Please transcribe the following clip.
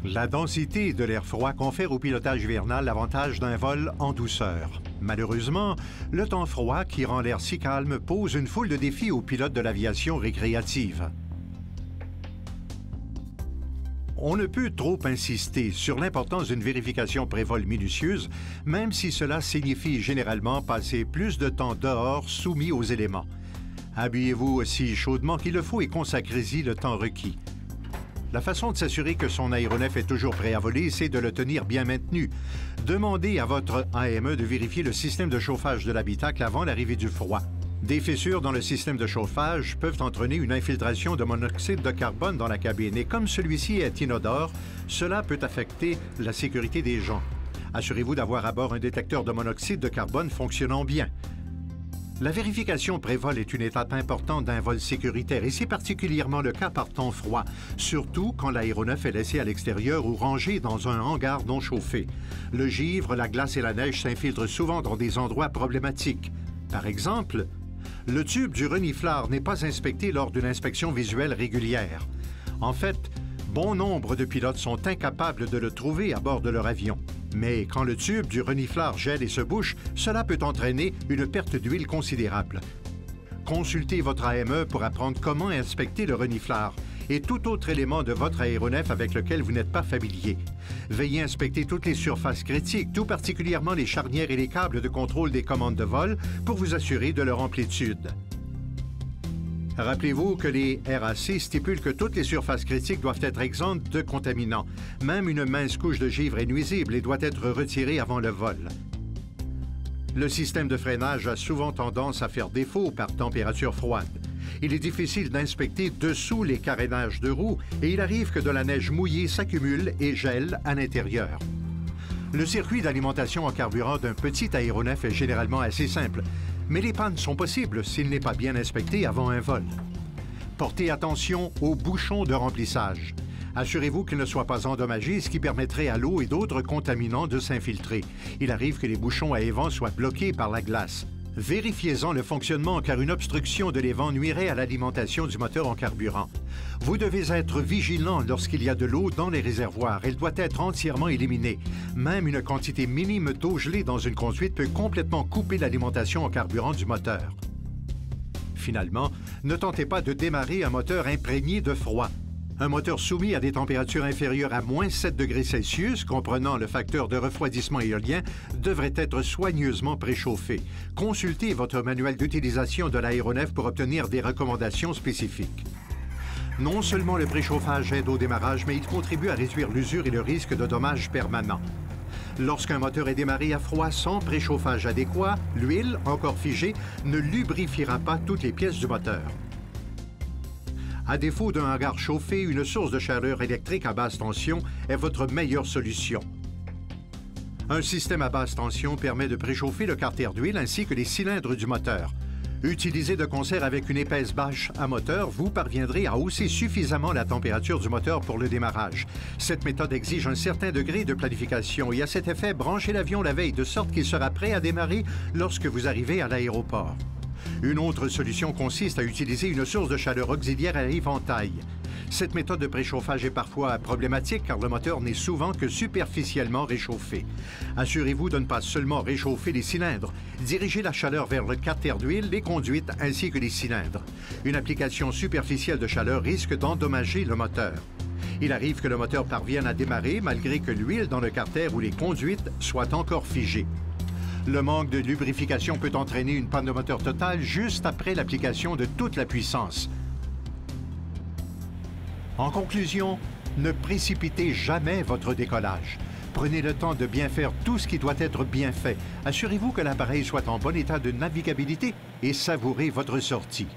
La densité de l'air froid confère au pilotage hivernal l'avantage d'un vol en douceur. Malheureusement, le temps froid qui rend l'air si calme pose une foule de défis aux pilotes de l'aviation récréative. On ne peut trop insister sur l'importance d'une vérification pré-vol minutieuse, même si cela signifie généralement passer plus de temps dehors soumis aux éléments. Habillez-vous aussi chaudement qu'il le faut et consacrez-y le temps requis. La façon de s'assurer que son aéronef est toujours prêt à voler, c'est de le tenir bien maintenu. Demandez à votre AME de vérifier le système de chauffage de l'habitacle avant l'arrivée du froid. Des fissures dans le système de chauffage peuvent entraîner une infiltration de monoxyde de carbone dans la cabine et comme celui-ci est inodore, cela peut affecter la sécurité des gens. Assurez-vous d'avoir à bord un détecteur de monoxyde de carbone fonctionnant bien. La vérification pré-vol est une étape importante d'un vol sécuritaire et c'est particulièrement le cas par temps froid, surtout quand l'aéronef est laissé à l'extérieur ou rangé dans un hangar non chauffé. Le givre, la glace et la neige s'infiltrent souvent dans des endroits problématiques. Par exemple, le tube du reniflard n'est pas inspecté lors d'une inspection visuelle régulière. En fait, bon nombre de pilotes sont incapables de le trouver à bord de leur avion. Mais quand le tube du reniflard gèle et se bouche, cela peut entraîner une perte d'huile considérable. Consultez votre AME pour apprendre comment inspecter le reniflard et tout autre élément de votre aéronef avec lequel vous n'êtes pas familier. Veillez à inspecter toutes les surfaces critiques, tout particulièrement les charnières et les câbles de contrôle des commandes de vol pour vous assurer de leur amplitude. Rappelez-vous que les RAC stipulent que toutes les surfaces critiques doivent être exemptes de contaminants. Même une mince couche de givre est nuisible et doit être retirée avant le vol. Le système de freinage a souvent tendance à faire défaut par température froide. Il est difficile d'inspecter dessous les carénages de roues et il arrive que de la neige mouillée s'accumule et gèle à l'intérieur. Le circuit d'alimentation en carburant d'un petit aéronef est généralement assez simple, mais les pannes sont possibles s'il n'est pas bien inspecté avant un vol. Portez attention aux bouchons de remplissage. Assurez-vous qu'ils ne soient pas endommagés, ce qui permettrait à l'eau et d'autres contaminants de s'infiltrer. Il arrive que les bouchons à évent soient bloqués par la glace. Vérifiez-en le fonctionnement car une obstruction de l'évent nuirait à l'alimentation du moteur en carburant. Vous devez être vigilant lorsqu'il y a de l'eau dans les réservoirs. Elle doit être entièrement éliminée. Même une quantité minime d'eau gelée dans une conduite peut complètement couper l'alimentation en carburant du moteur. Finalement, ne tentez pas de démarrer un moteur imprégné de froid. Un moteur soumis à des températures inférieures à moins 7 degrés Celsius, comprenant le facteur de refroidissement éolien, devrait être soigneusement préchauffé. Consultez votre manuel d'utilisation de l'aéronef pour obtenir des recommandations spécifiques. Non seulement le préchauffage aide au démarrage, mais il contribue à réduire l'usure et le risque de dommages permanents. Lorsqu'un moteur est démarré à froid sans préchauffage adéquat, l'huile, encore figée, ne lubrifiera pas toutes les pièces du moteur. À défaut d'un hangar chauffé, une source de chaleur électrique à basse tension est votre meilleure solution. Un système à basse tension permet de préchauffer le carter d'huile ainsi que les cylindres du moteur. Utilisé de concert avec une épaisse bâche à moteur, vous parviendrez à hausser suffisamment la température du moteur pour le démarrage. Cette méthode exige un certain degré de planification et à cet effet, branchez l'avion la veille de sorte qu'il sera prêt à démarrer lorsque vous arrivez à l'aéroport. Une autre solution consiste à utiliser une source de chaleur auxiliaire à éventail. Cette méthode de préchauffage est parfois problématique car le moteur n'est souvent que superficiellement réchauffé. Assurez-vous de ne pas seulement réchauffer les cylindres. Dirigez la chaleur vers le carter d'huile, les conduites ainsi que les cylindres. Une application superficielle de chaleur risque d'endommager le moteur. Il arrive que le moteur parvienne à démarrer malgré que l'huile dans le carter ou les conduites soit encore figée. Le manque de lubrification peut entraîner une panne de moteur totale juste après l'application de toute la puissance. En conclusion, ne précipitez jamais votre décollage. Prenez le temps de bien faire tout ce qui doit être bien fait. Assurez-vous que l'appareil soit en bon état de navigabilité et savourez votre sortie.